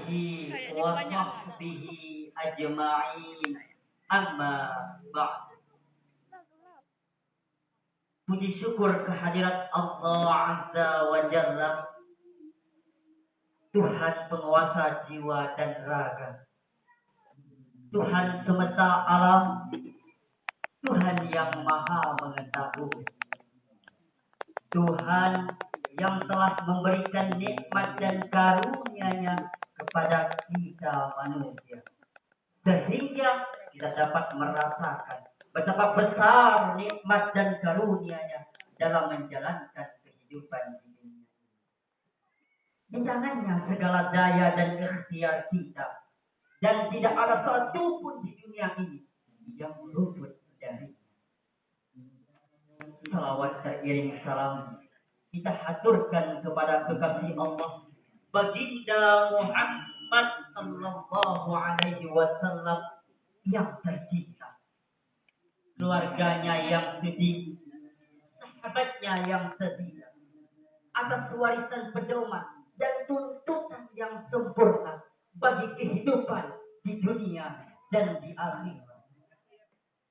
alihi wa sahbihi ajma'in. Amma ba'd. Puji syukur kehadirat Allah Azza wa Jalla, Tuhan penguasa jiwa dan raga, Tuhan semesta alam, Tuhan yang maha mengetahui, Tuhan yang telah memberikan nikmat dan karunia-Nya kepada kita manusia, sehingga kita dapat merasakan betapa besar nikmat dan karunia-Nya dalam menjalankan kehidupan di dunia. Di tangannya segala daya dan ikhtiar kita, dan tidak ada satu pun di dunia ini yang luput dari. Salawat teriring salam kita haturkan kepada kekasih Allah, Baginda Muhammad sallallahu alaihi wasallam yang tercinta, keluarganya yang sedih, sahabatnya yang setia, atas warisan pedoman dan tuntunan yang sempurna bagi kehidupan di dunia dan di akhirat.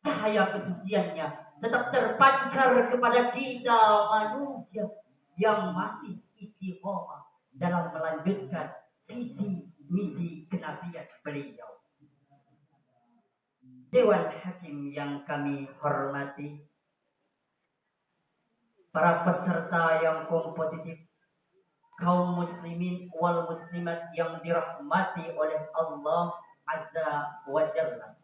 Cahaya kesuciannya tetap terpancar kepada kita manusia yang masih istiqomah dalam melanjutkan visi misi kenabian beliau. Dewan Hakim yang kami hormati, para peserta yang kompetitif, kaum muslimin wal muslimat yang dirahmati oleh Allah Azza wa Jalla.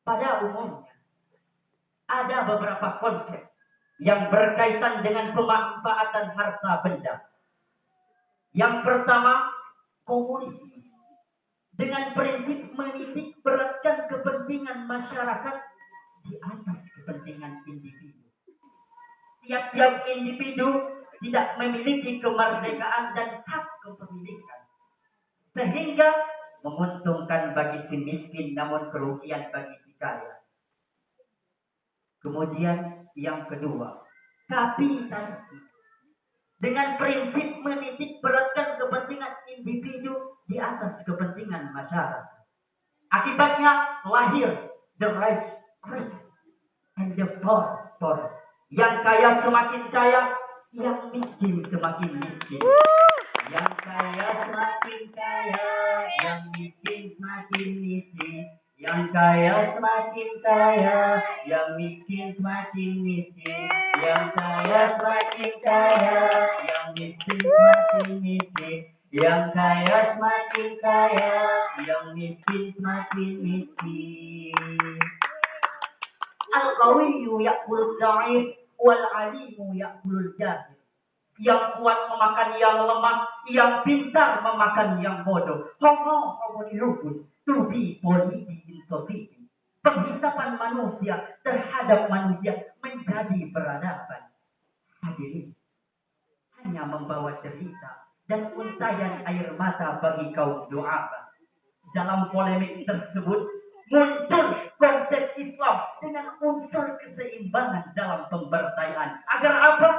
Pada umumnya ada beberapa konsep yang berkaitan dengan pemanfaatan harta benda. Yang pertama, komunisme dengan prinsip menitik beratkan kepentingan masyarakat di atas kepentingan individu. Tiap-tiap individu tidak memiliki kemerdekaan dan hak kepemilikan, sehingga menguntungkan bagi si miskin namun kerugian bagi si kaya. Kemudian yang kedua, kapitalisme dengan prinsip menitik beratkan kepentingan individu di atas kepentingan masyarakat. Akibatnya lahir the rich and the poor. Yang kaya semakin kaya, yang miskin semakin miskin. Yang kaya semakin kaya, yang miskin semakin miskin. Yang kaya semakin kaya, yang miskin semakin miskin. Yang kaya semakin kaya, yang miskin semakin miskin. Yang kaya semakin kaya, yang miskin semakin miskin. Al-qawiyyu ya'kulud da'if wal 'alimu ya'kulul jahil. Yang kuat memakan yang lemah, yang pintar memakan yang bodoh. Homo lupus, tubi politi insofiti. Penghisapan manusia terhadap manusia menjadi peradaban. Hadirin, hanya membawa cerita dan untayan air mata bagi kaum du'afa. Dalam polemik tersebut muncul konsep Islam dengan unsur keseimbangan dalam pemberdayaan. Agar apa?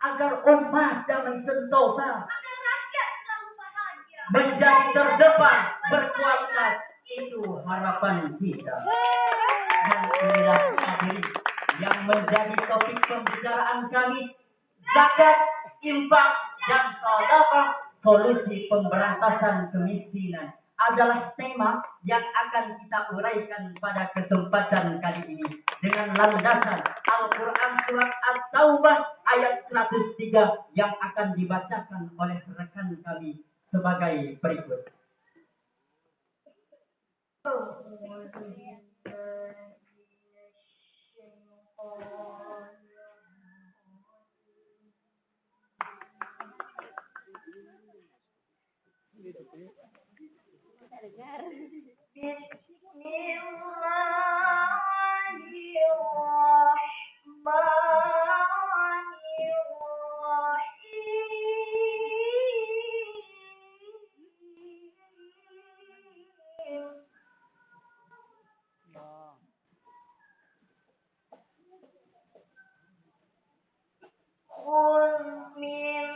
Agar umat damai sentosa, agar rakyat selalu bahagia, menjadi terdepan, berkualitas. Itu harapan kita. Dan inilah hadirin yang menjadi topik pembicaraan kami, zakat, infak, dan sedekah, solusi pemberantasan kemiskinan, adalah tema yang akan kita uraikan pada kesempatan kali ini dengan landasan Al-Quran surat At-Taubah ayat 103 yang akan dibacakan oleh rekan kami sebagai berikut. قل من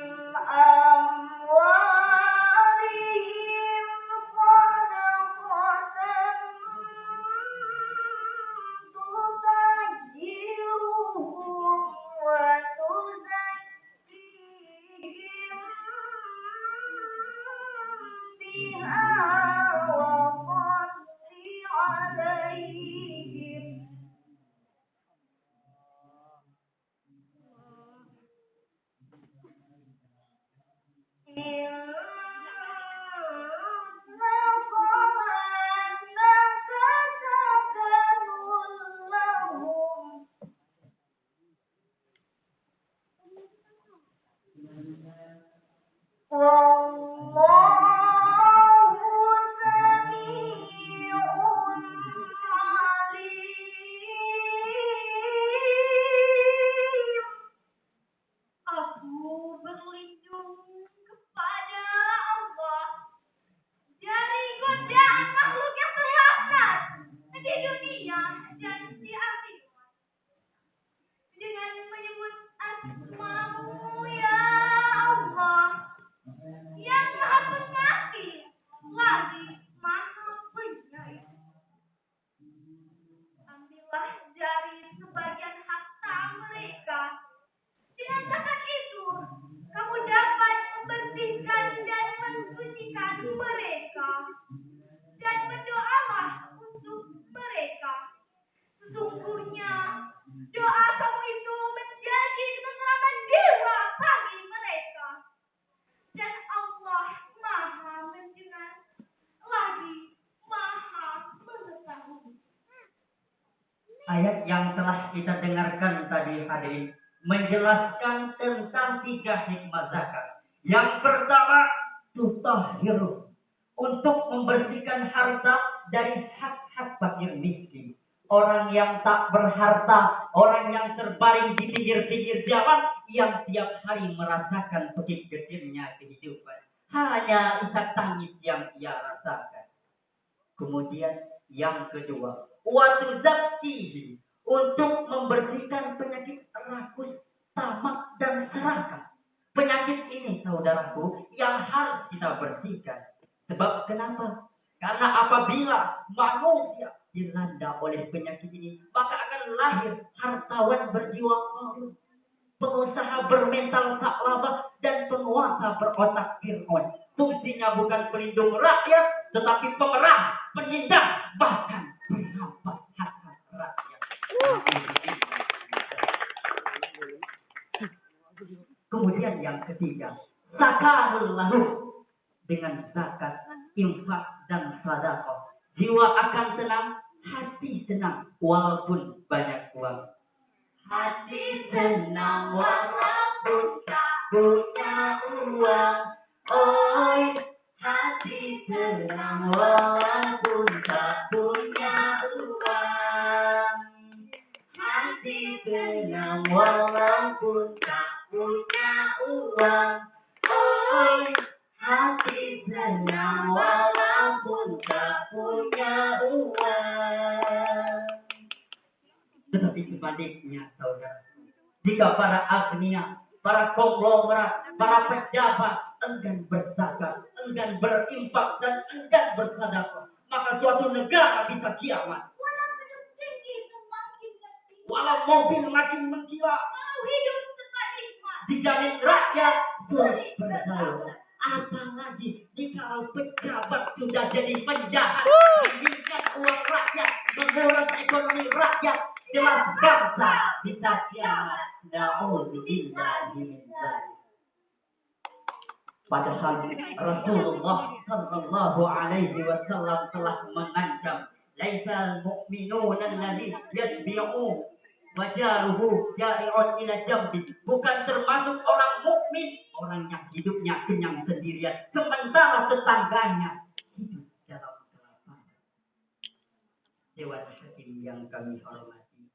Ayat yang telah kita dengarkan tadi hadirin menjelaskan tentang 3 hikmah zakat. Yang pertama, tutahhiru, untuk membersihkan harta dari hak-hak fakir miskin. Orang yang tak berharta, orang yang terbaring di pinggir-pinggir jalan, yang tiap hari merasakan pedih-pedihnya kehidupan. Hanya isak tangis yang ia rasakan. Kemudian yang kedua, waktu zaktihi, untuk membersihkan penyakit rakus, tamak, dan serakah. Penyakit ini, saudaraku, yang harus kita bersihkan. Sebab kenapa? Karena apabila manusia dilanda oleh penyakit ini, maka akan lahir hartawan berjiwa malu, pengusaha bermental tak laba, dan penguasa berotak Fir'aun. Fungsinya bukan pelindung rakyat, tetapi pemerah, penindas, bahkan merampas hak-hak rakyat. Kemudian yang ketiga, zakarul lahu, dengan zakat, infak, dan sedekah. Jiwa akan tenang, hati senang, walaupun banyak uang. Hati senang walaupun tak punya uang. Oi, hati senang walaupun tak punya uang. Hati senang walaupun tak punya uang. Oi, hati senang walaupun tak punya uang. Tetapi sebaliknya, saudara, jika para agnia, para konglomerat, para pejabat enggan berzakat, enggan berinfak, dan enggan bersedekah, maka suatu negara bisa kiamat. Walau mobil makin mengkilap, dijamin rakyat sulit bergaul. Apalagi jika pejabat sudah jadi penjahat, menginginkan uang rakyat, menguras ekonomi rakyat, jelas bangsa bisa kiamat. Na'udzubillahi min dzalik. Padahal Rasulullah sallallahu alaihi wasallam telah mengancam, laisal mu'minuna allazi yasbi'u wajaruhu jari'un ila jambi. Bukan termasuk orang mukmin orang yang hidupnya kenyang sendirian, sementara tetangganya hidup dalam kelaparan. Dewan Hakim yang kami hormati,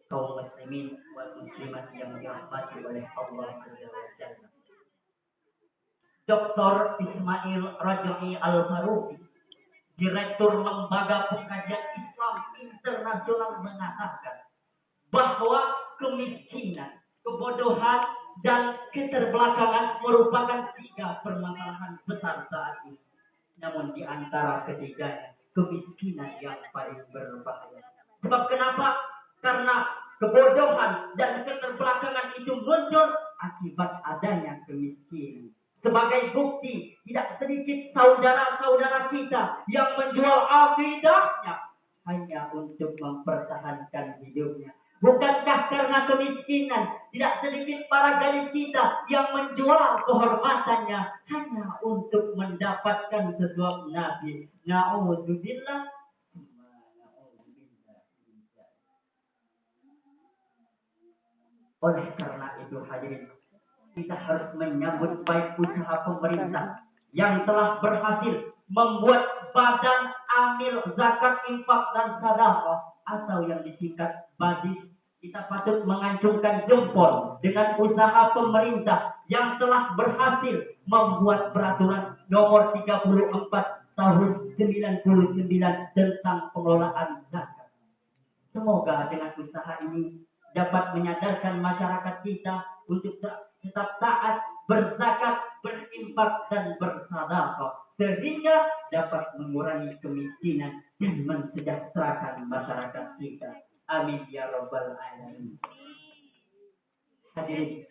kaum muslimin wal muslimat yang dirahmati oleh Allah Azza wa Jalla. Dr. Ismail Rajai Al-Faruqi, Direktur Lembaga Pengkajian Islam Internasional, mengatakan bahwa kemiskinan, kebodohan, dan keterbelakangan merupakan 3 permasalahan besar saat ini. Namun di antara ketiganya, kemiskinan yang paling berbahaya. Sebab kenapa? Karena kebodohan dan keterbelakangan itu muncul akibat adanya kemiskinan. Sebagai bukti, tidak sedikit saudara-saudara kita yang menjual akidahnya hanya untuk mempertahankan hidupnya. Bukankah karena kemiskinan, tidak sedikit para gadis kita yang menjual kehormatannya hanya untuk mendapatkan sesuatu nabi. Na'udzubillah. Oleh karena itu hadirin, kita harus menyambut baik usaha pemerintah yang telah berhasil membuat Badan Amil Zakat Infak dan Sedekah atau yang disingkat BAZIS. Kita patut mengacungkan jempol dengan usaha pemerintah yang telah berhasil membuat peraturan nomor 34 tahun 99 tentang pengelolaan zakat. Semoga dengan usaha ini dapat menyadarkan masyarakat kita untuk tetap taat, berzakat, berinfak, dan bersedekah, sehingga dapat mengurangi kemiskinan dan mensejahterakan masyarakat kita. Amin ya rabbal alamin. Hadirin,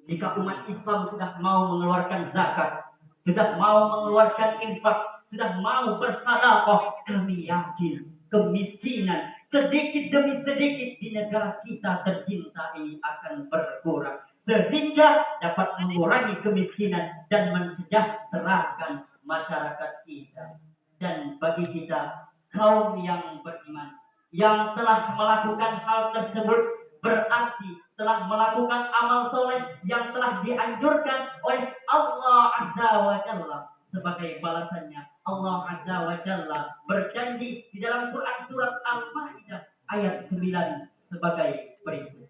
jika umat Islam sudah mau mengeluarkan zakat, sudah mau mengeluarkan infak, sudah mau bersedekah, kami yakin kemiskinan sedikit demi sedikit di negara kita tercinta ini akan berkurang, sehingga dapat mengurangi kemiskinan dan mensejahterakan masyarakat kita. Dan bagi kita kaum yang beriman yang telah melakukan hal tersebut, berarti telah melakukan amal soleh yang telah dianjurkan oleh Allah Azza wa Jalla. Sebagai balasannya, Allah Azza wa Jalla berjanji di dalam Quran surat Al-Maidah ayat 9 sebagai berikut.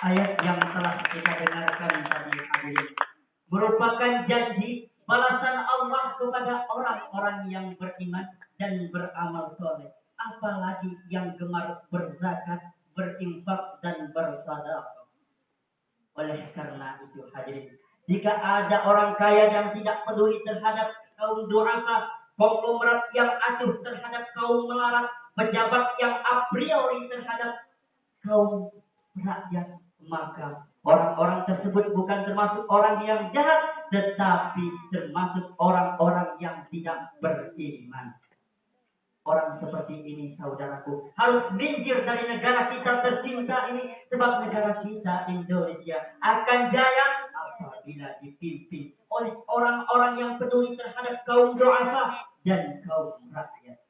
Ayat yang telah kita dengarkan tadi hadirin merupakan janji balasan Allah kepada orang-orang yang beriman dan beramal soleh, apalagi yang gemar berzakat, berinfak, dan bersedekah. Oleh karena itu hadirin, jika ada orang kaya yang tidak peduli terhadap kaum du'afa, konglomerat yang acuh terhadap kaum melarat, pejabat yang a priori terhadap kaum rakyat, maka orang-orang tersebut bukan termasuk orang yang jahat, tetapi termasuk orang-orang yang tidak beriman. Orang seperti ini, saudaraku, harus minggir dari negara kita tercinta ini, sebab negara kita Indonesia akan jaya apabila dipimpin oleh orang-orang yang peduli terhadap kaum du'afa dan kaum rakyat.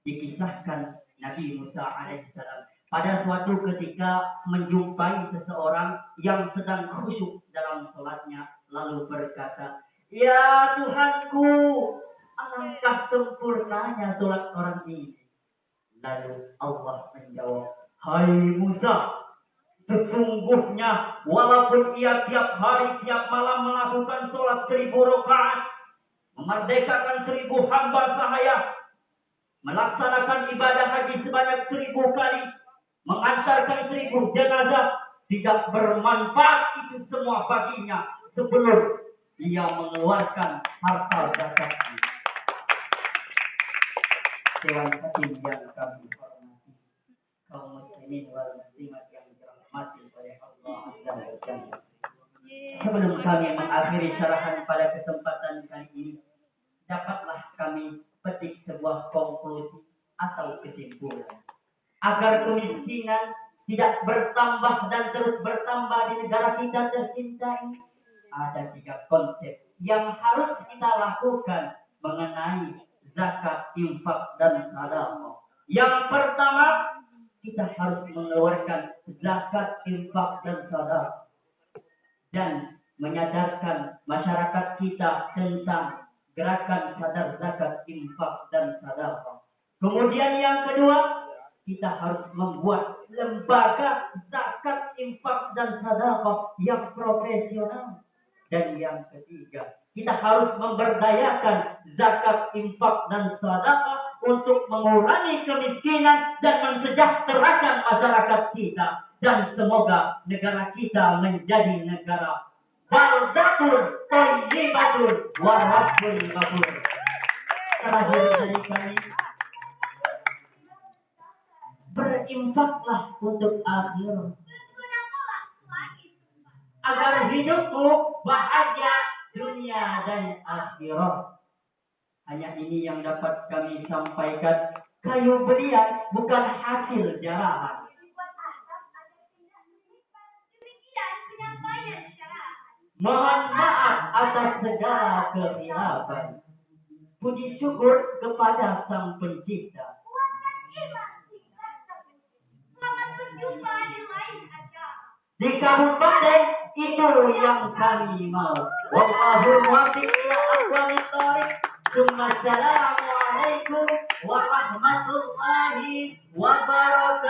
Dikisahkan Nabi Musa alaihissalam pada pada suatu ketika menjumpai seseorang yang sedang khusyuk dalam sholatnya, lalu berkata, "Ya Tuhanku, alangkah sempurnanya sholat orang ini." Lalu Allah menjawab, "Hai Musa, sesungguhnya walaupun ia tiap hari tiap malam melakukan sholat 1000 rakaat, memerdekakan 1000 hamba sahaya, melaksanakan ibadah haji sebanyak 1000 kali, mengantarkan 1000 jenazah, tidak bermanfaat itu semua baginya sebelum dia mengeluarkan harta zakatnya." Dewan Hakim yang kami hormati, kaum muslimin wal muslimat yang dirahmati oleh Allah Azza wa Jalla. Sebelum kami mengakhiri syarahan pada kesempatan kali ini, dapatlah kami petik sebuah konklusi atau kesimpulan. Agar kemiskinan tidak bertambah dan terus bertambah di negara kita tercinta ini, ada 3 konsep yang harus kita lakukan mengenai zakat, infak, dan sedekah. Yang pertama, kita harus mengeluarkan zakat, infak, dan sedekah, dan menyadarkan masyarakat kita tentang gerakan sadar zakat, infak, dan sedekah. Kemudian yang kedua, kita harus membuat lembaga zakat, infak, dan sedekah yang profesional. Dan yang ketiga, kita harus memberdayakan zakat, infak, dan sedekah untuk mengurangi kemiskinan dan mensejahterakan masyarakat kita. Dan semoga negara kita menjadi negara baldatun thayyibatun wa rabbul ghafur. Terakhir dari kami, berinfaklah untuk akhirat, agar hidupmu bahagia dunia dan akhirat. Hanya ini yang dapat kami sampaikan. Kayu belian bukan hasil jarahan. Mohon maaf atas segala kekhilafan. Puji syukur kepada Sang Pencipta. Di kabupaten itu yang kami mau. Wallahul muwaffiq ila aqwamit thoriq. Assalamualaikum warahmatullahi wabarakatuh.